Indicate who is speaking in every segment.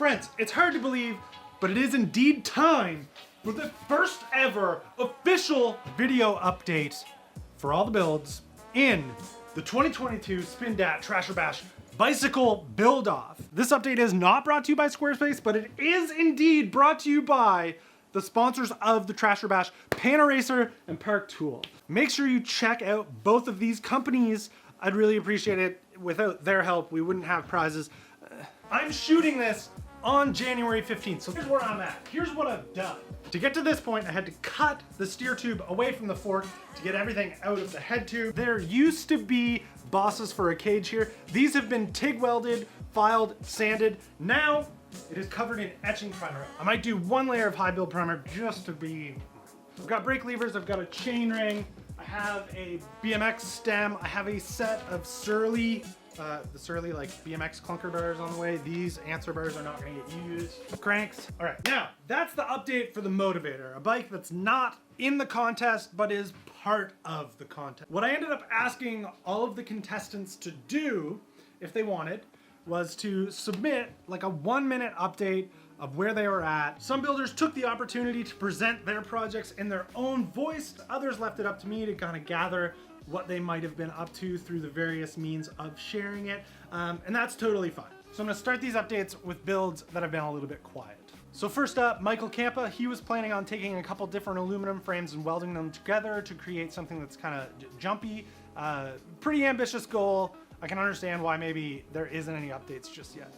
Speaker 1: Friends, it's hard to believe, but it is indeed time for the first ever official video update for all the builds in the 2022 Spin Dat Trasher Bash Bicycle Build Off. This update is not brought to you by Squarespace, but it is indeed brought to you by the sponsors of the Trasher Bash, Panaracer and Park Tool. Make sure you check out both of these companies. I'd really appreciate it. Without their help, we wouldn't have prizes. I'm shooting this on January 15th, so here's where I'm at. Here's what I've done. To get to this point, I had to cut the steer tube away from the fork to get everything out of the head tube. There used to be bosses for a cage here. These have been TIG welded, filed, sanded. Now it is covered in etching primer. I might do one layer of high build primer just to be... I've got brake levers, I've got a chain ring, I have a BMX stem, I have a set of Surly, the Surly like BMX clunker bars on the way. These answer bars are not gonna get used. Cranks. All right, now that's the update for the Motivator, a bike that's not in the contest, but is part of the contest. What I ended up asking all of the contestants to do, if they wanted, was to submit like a 1-minute update of where they were at. Some builders took the opportunity to present their projects in their own voice. Others left it up to me to kind of gather what they might have been up to through the various means of sharing it. And that's totally fine. So I'm gonna start these updates with builds that have been a little bit quiet. So first up, Michael CAMPA, he was planning on taking a couple different aluminum frames and welding them together to create something that's kind of jumpy. Pretty ambitious goal. I can understand why maybe there isn't any updates just yet.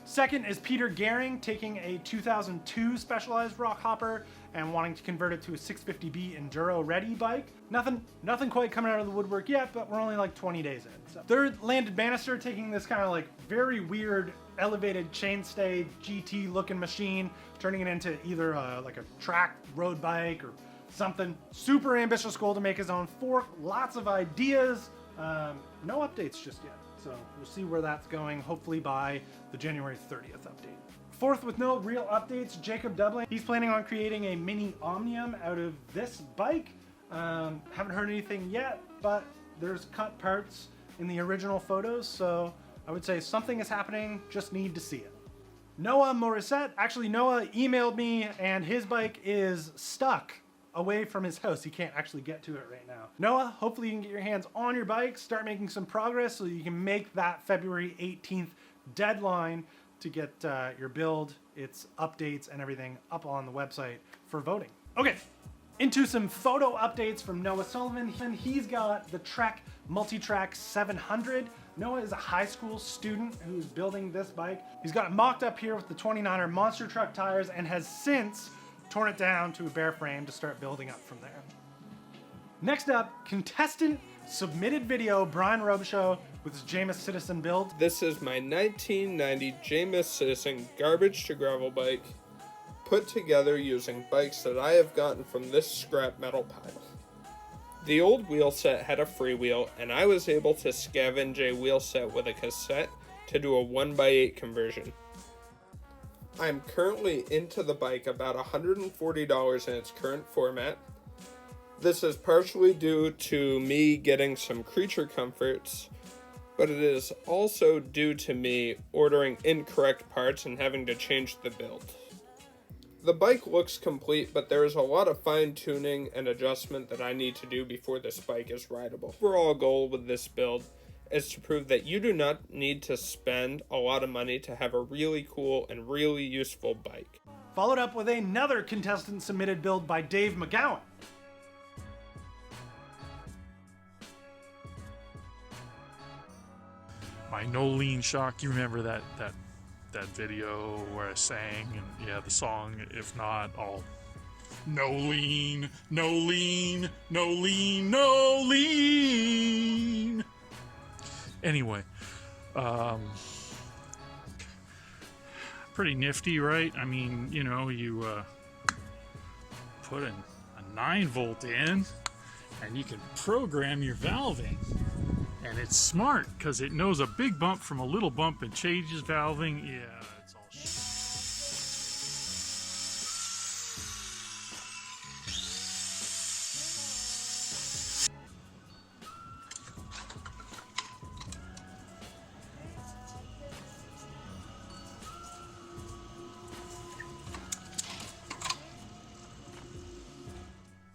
Speaker 1: Second is Peter GEHRING taking a 2002 Specialized rock hopper and wanting to convert it to a 650B Enduro ready bike. Nothing quite coming out of the woodwork yet, but we're only like 20 days in. So. Third, Landon BANISTER taking this kind of like very weird elevated chainstay GT looking machine, turning it into either like a track road bike or something. Super ambitious goal to make his own fork, lots of ideas. No updates just yet, so we'll see where that's going, hopefully by the January 30th update. Fourth, with no real updates, Jacob DUBLING. He's planning on creating a mini Omnium out of this bike. Haven't heard anything yet, but there's cut parts in the original photos, so I would say something is happening, just need to see it. Noah Morisette, actually Noah emailed me and his bike is stuck away from his house. He can't actually get to it right now. Noah, hopefully you can get your hands on your bike, start making some progress so you can make that February 18th deadline to get your build, its updates and everything up on the website for voting. Okay, into some photo updates from Noah Sullivan. He's got the Trek Multitrack 700. Noah is a high school student who's building this bike. He's got it mocked up here with the 29er monster truck tires and has since torn it down to a bare frame to start building up from there. Next up, contestant submitted video, Brian ROBICHEAU with his Jamis Citizen build.
Speaker 2: This is my 1990 Jamis Citizen garbage to gravel bike, put together using bikes that I have gotten from this scrap metal pile. The old wheel set had a freewheel, and I was able to scavenge a wheel set with a cassette to do a 1x8 conversion. I'm currently into the bike about $140 in its current format. This is partially due to me getting some creature comforts, but it is also due to me ordering incorrect parts and having to change the build. The bike looks complete, but there is a lot of fine-tuning and adjustment that I need to do before this bike is rideable. The overall goal with this build is to prove that you do not need to spend a lot of money to have a really cool and really useful bike.
Speaker 1: Followed up with another contestant submitted build by Dave McGowan.
Speaker 3: My no lean shock, you remember that video where I sang and yeah, the song, if not, I'll no lean, no lean, no lean, no lean. Anyway, pretty nifty, right? I mean, you know, you put a 9-volt in and you can program your valving. And it's smart because it knows a big bump from a little bump and changes valving. Yeah, it's all shit.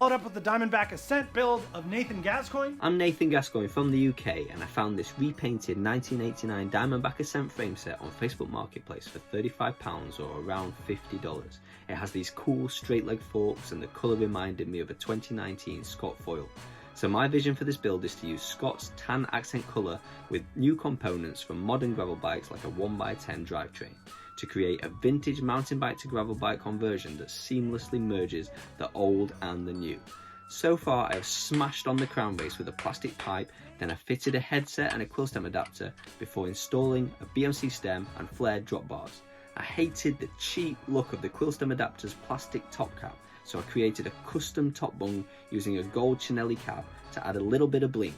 Speaker 1: Followed up with the Diamondback Ascent build of Nathan Gascoigne.
Speaker 4: I'm Nathan Gascoigne from the UK, and I found this repainted 1989 Diamondback Ascent frame set on Facebook Marketplace for £35 or around $50. It has these cool straight leg forks, and the colour reminded me of a 2019 Scott foil. So my vision for this build is to use Scott's tan accent colour with new components from modern gravel bikes like a 1x10 drivetrain, to create a vintage mountain bike to gravel bike conversion that seamlessly merges the old and the new. So far I have smashed on the crown base with a plastic pipe, then I fitted a headset and a quill stem adapter before installing a BMC stem and flared drop bars. I hated the cheap look of the quill stem adapter's plastic top cap, so I created a custom top bung using a gold Chinelli cap to add a little bit of bling.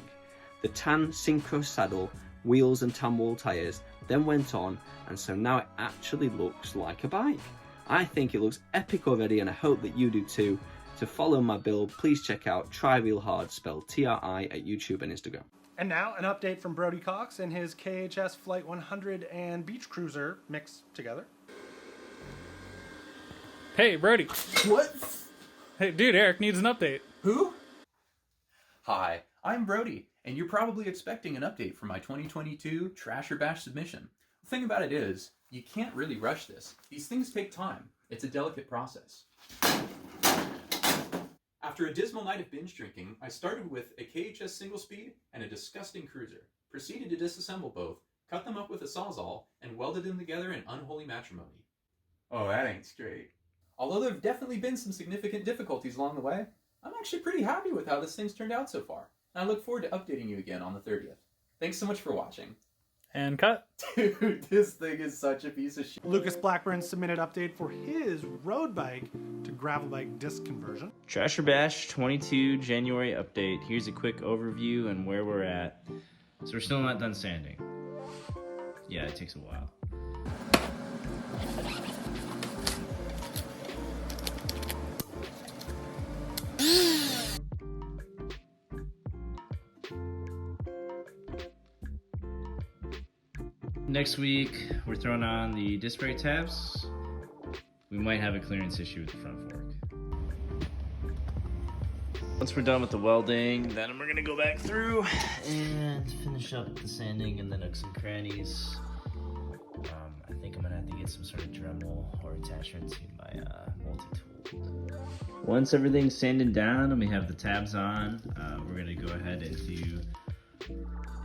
Speaker 4: The tan synchro saddle, wheels and tan wall tyres then went on, and so now it actually looks like a bike. I think it looks epic already, and I hope that you do too. To follow my build, please check out Try Real Hard, spelled TRI, at YouTube and Instagram.
Speaker 1: And now an update from Brody Cox and his KHS Flight 100 and Beach Cruiser mixed together.
Speaker 5: Hey, Brody.
Speaker 6: What?
Speaker 5: Hey, dude, Eric needs an update.
Speaker 6: Who? Hi, I'm Brody, and you're probably expecting an update for my 2022 Trash or Bash submission. The thing about it is, you can't really rush this. These things take time. It's a delicate process. After a dismal night of binge drinking, I started with a KHS single speed and a disgusting cruiser, proceeded to disassemble both, cut them up with a Sawzall, and welded them together in unholy matrimony. Oh, that ain't straight. Although there have definitely been some significant difficulties along the way, I'm actually pretty happy with how this thing's turned out so far, and I look forward to updating you again on the 30th. Thanks so much for watching.
Speaker 5: And cut.
Speaker 6: Dude, this thing is such a piece of shit.
Speaker 1: Lucas Blackburn submitted update for his road bike to gravel bike disc conversion.
Speaker 7: Trash or Bash 22 January update. Here's a quick overview and where we're at. So we're still not done sanding. Yeah, it takes a while. Next week, we're throwing on the disc brake tabs. We might have a clearance issue with the front fork. Once we're done with the welding, then we're gonna go back through and finish up the sanding and then hook some crannies. I think I'm gonna have to get some sort of Dremel or attachment to my multi-tool. Once everything's sanded down and we have the tabs on, we're gonna go ahead and do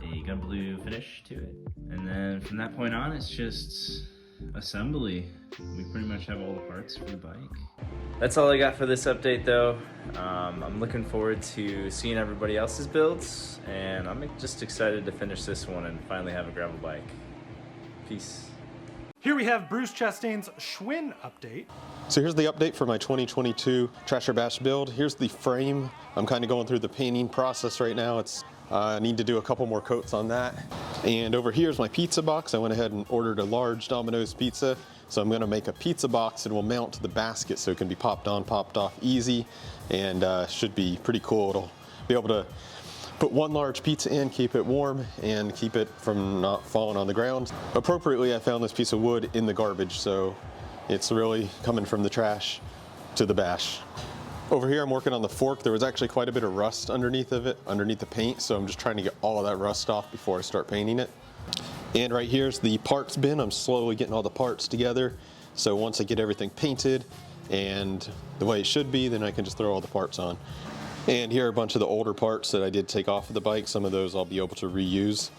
Speaker 7: a gun blue finish to it. And then from that point on, it's just assembly. We pretty much have all the parts for the bike. That's all I got for this update though. I'm looking forward to seeing everybody else's builds, and I'm just excited to finish this one and finally have a gravel bike. Peace.
Speaker 1: Here we have Bruce Chastain's Schwinn update.
Speaker 8: So here's the update for my 2022 Trash or Bash build. Here's the frame. I'm kind of going through the painting process right now. I need to do a couple more coats on that. And over here is my pizza box. I went ahead and ordered a large Domino's pizza. So I'm gonna make a pizza box that will mount to the basket so it can be popped on, popped off easy, and should be pretty cool. It'll be able to put one large pizza in, keep it warm, and keep it from not falling on the ground. Appropriately, I found this piece of wood in the garbage, so it's really coming from the trash to the bash. Over here, I'm working on the fork. There was actually quite a bit of rust underneath of it, underneath the paint, so I'm just trying to get all of that rust off before I start painting it. And right here's the parts bin. I'm slowly getting all the parts together. So once I get everything painted and the way it should be, then I can just throw all the parts on. And here are a bunch of the older parts that I did take off of the bike. Some of those I'll be able to reuse.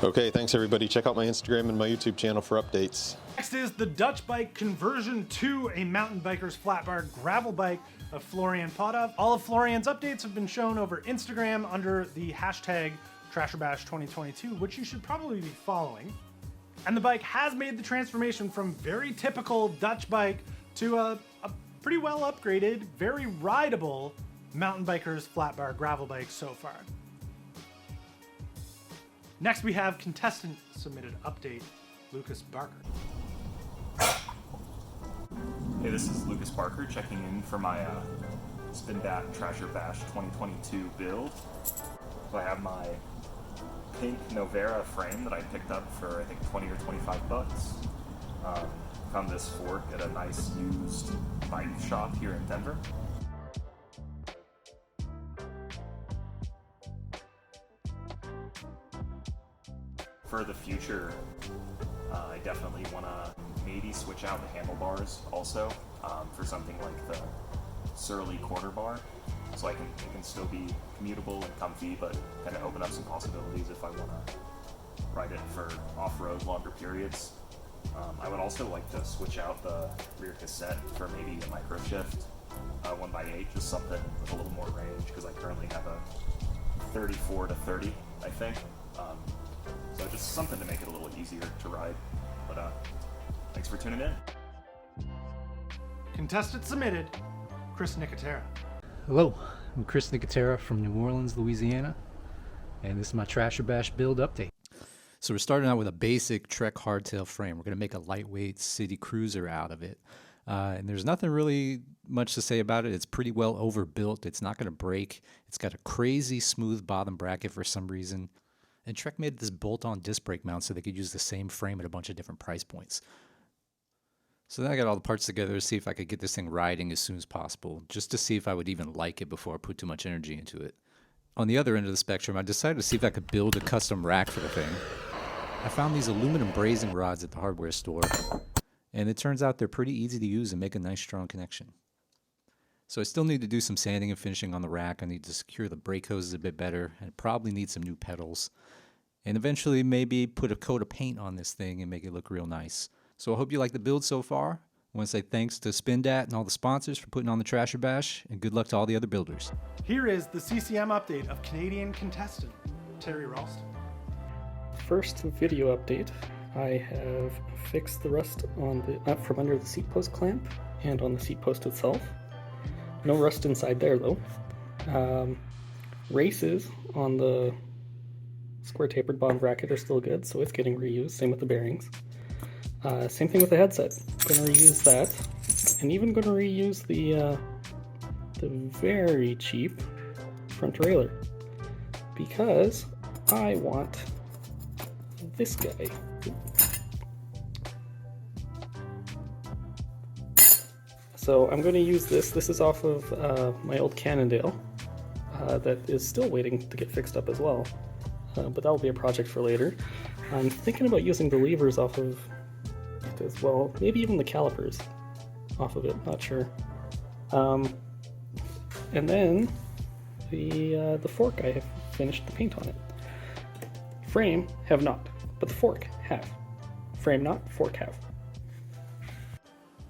Speaker 8: Okay, thanks everybody. Check out my Instagram and my YouTube channel for updates.
Speaker 1: Next is the Dutch bike conversion to a mountain biker's flat bar gravel bike of Florian POTTHOFF. All of Florian's updates have been shown over Instagram under the hashtag TrasherBash2022, which you should probably be following. And the bike has made the transformation from very typical Dutch bike to a pretty well upgraded, very rideable mountain biker's flat bar gravel bike so far. Next we have contestant submitted update, Lucas Barker.
Speaker 9: Hey, this is Lucas Barker checking in for my Spin Dat Trash or Bash 2022 build. So I have my pink Novera frame that I picked up for I think 20 or 25 bucks. Found this fork at a nice used bike shop here in Denver. For the future, I definitely want to maybe switch out the handlebars also for something like the Surly quarter bar, so it can still be commutable and comfy, but kind of open up some possibilities if I want to ride it for off-road longer periods. I would also like to switch out the rear cassette for maybe a micro shift 1x8, just something with a little more range, because I currently have a 34 to 30, I think. So just something to make it a little easier to ride. But thanks for tuning in.
Speaker 1: Contestant submitted, Chris Nicotera.
Speaker 10: Hello, I'm Chris Nicotera from New Orleans, Louisiana, and this is my Trasher Bash build update. So we're starting out with a basic Trek hardtail frame. We're going to make a lightweight city cruiser out of it. And there's nothing really much to say about it. It's pretty well overbuilt. It's not going to break. It's got a crazy smooth bottom bracket for some reason. And Trek made this bolt-on disc brake mount so they could use the same frame at a bunch of different price points. So then I got all the parts together to see if I could get this thing riding as soon as possible, just to see if I would even like it before I put too much energy into it. On the other end of the spectrum, I decided to see if I could build a custom rack for the thing. I found these aluminum brazing rods at the hardware store, and it turns out they're pretty easy to use and make a nice strong connection. So I still need to do some sanding and finishing on the rack. I need to secure the brake hoses a bit better, and probably need some new pedals. And eventually maybe put a coat of paint on this thing and make it look real nice. So I hope you like the build so far. I want to say thanks to SpinDat and all the sponsors for putting on the Trasher Bash, and good luck to all the other builders.
Speaker 1: Here is the CCM update of Canadian contestant, Terry Ralston.
Speaker 5: First video update, I have fixed the rust on the from under the seat post clamp and on the seat post itself. No rust inside there though. Races on the square tapered bottom bracket are still good, so it's getting reused. Same with the bearings. Same thing with the headset. Going to reuse that, and even going to reuse the very cheap front derailleur, because I want this guy. So I'm going to use this. This is off of my old Cannondale that is still waiting to get fixed up as well, but that will be a project for later. I'm thinking about using the levers off of it as well, maybe even the calipers off of it, not sure. And then the fork, I have finished the paint on it. Frame, have not, but the fork, have. Frame not, fork have.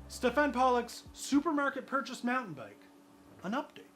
Speaker 1: Stephane Pawlak's supermarket purchase mountain bike, an update.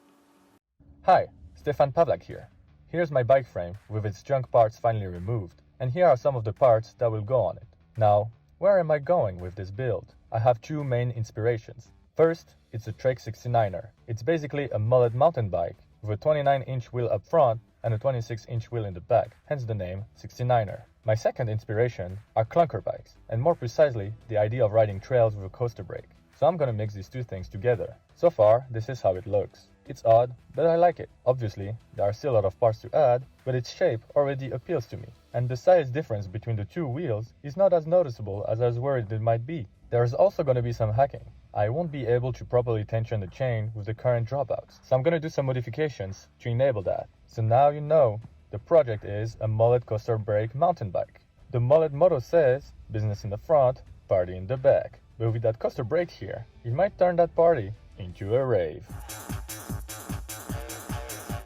Speaker 11: Hi, Stefan Pawlak here. Here's my bike frame with its junk parts finally removed, and here are some of the parts that will go on it. Now, where am I going with this build? I have two main inspirations. First, it's a Trek 69er. It's basically a mullet mountain bike with a 29-inch wheel up front and a 26-inch wheel in the back, hence the name 69er. My second inspiration are clunker bikes, and more precisely, the idea of riding trails with a coaster brake. So I'm gonna mix these two things together. So far, this is how it looks. It's odd, but I like it. Obviously, there are still a lot of parts to add, but its shape already appeals to me. And the size difference between the two wheels is not as noticeable as I was worried it might be. There's also going to be some hacking. I won't be able to properly tension the chain with the current dropouts, so I'm going to do some modifications to enable that. So now you know, the project is a mullet coaster brake mountain bike. The mullet motto says, business in the front, party in the back. But with that coaster brake here, you might turn that party into a rave.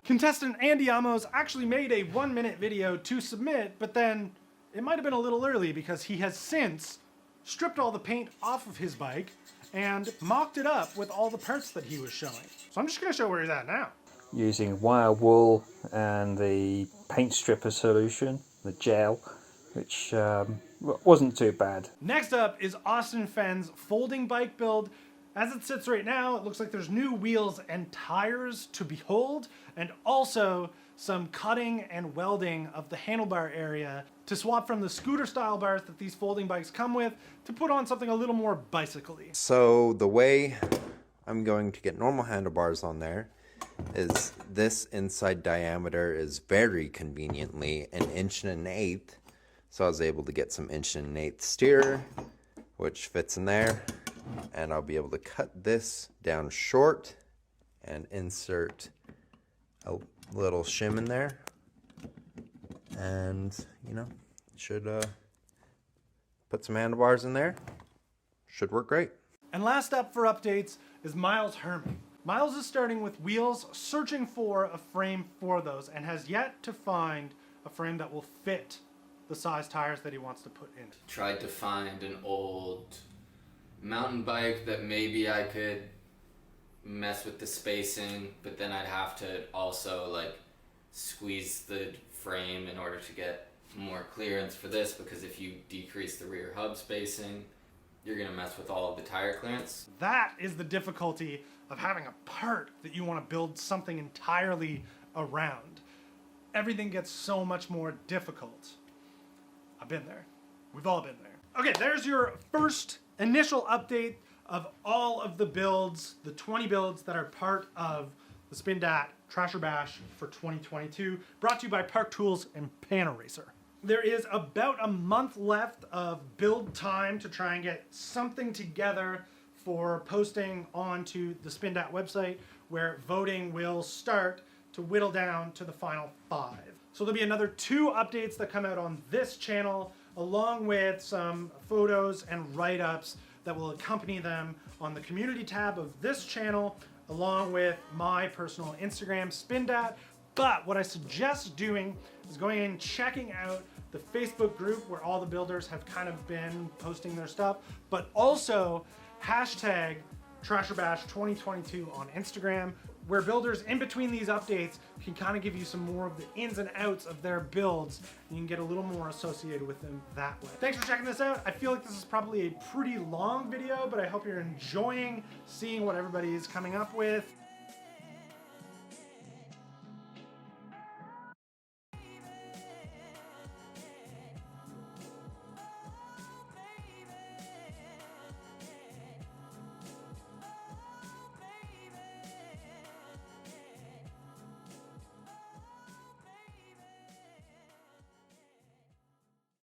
Speaker 1: Contestant Andy Amos actually made a 1-minute video to submit, but then it might have been a little early because he has since stripped all the paint off of his bike and mocked it up with all the parts that he was showing. So I'm just going to show where he's at now.
Speaker 12: Using wire wool and the paint stripper solution, the gel, which wasn't too bad.
Speaker 1: Next up is Austin Fenn's folding bike build. As it sits right now, it looks like there's new wheels and tires to behold, and also some cutting and welding of the handlebar area to swap from the scooter style bars that these folding bikes come with to put on something a little more bicycle-y.
Speaker 13: So the way I'm going to get normal handlebars on there is this inside diameter is very conveniently 1 1/8 inches. So I was able to get some 1 1/8 steer, which fits in there. And I'll be able to cut this down short and insert a little shim in there. And, you know, should put some handlebars in there. Should work great.
Speaker 1: And last up for updates is Miles Herman. Miles is starting with wheels, searching for a frame for those, and has yet to find a frame that will fit the size tires that he wants to put in.
Speaker 14: Tried to find an old mountain bike that maybe I could mess with the spacing, but then I'd have to also like squeeze the frame in order to get more clearance for this, because if you decrease the rear hub spacing, you're gonna mess with all of the tire clearance.
Speaker 1: That is the difficulty of having a part that you want to build something entirely around. Everything gets so much more difficult. I've been there. We've all been there. Okay, there's your first initial update of all of the builds, the 20 builds that are part of the Spindat Trasher Bash for 2022, brought to you by Park Tools and Paneracer. There is about a month left of build time to try and get something together for posting onto the Spindat website, where voting will start to whittle down to the final 5. So there'll be another 2 updates that come out on this channel, along with some photos and write-ups that will accompany them on the community tab of this channel, along with my personal Instagram, Spindat. But what I suggest doing is going and checking out the Facebook group where all the builders have kind of been posting their stuff, but also hashtag TrasherBash 2022 on Instagram, where builders in between these updates can kind of give you some more of the ins and outs of their builds. You can get a little more associated with them that way. Thanks for checking this out. I feel like this is probably a pretty long video, but I hope you're enjoying seeing what everybody is coming up with.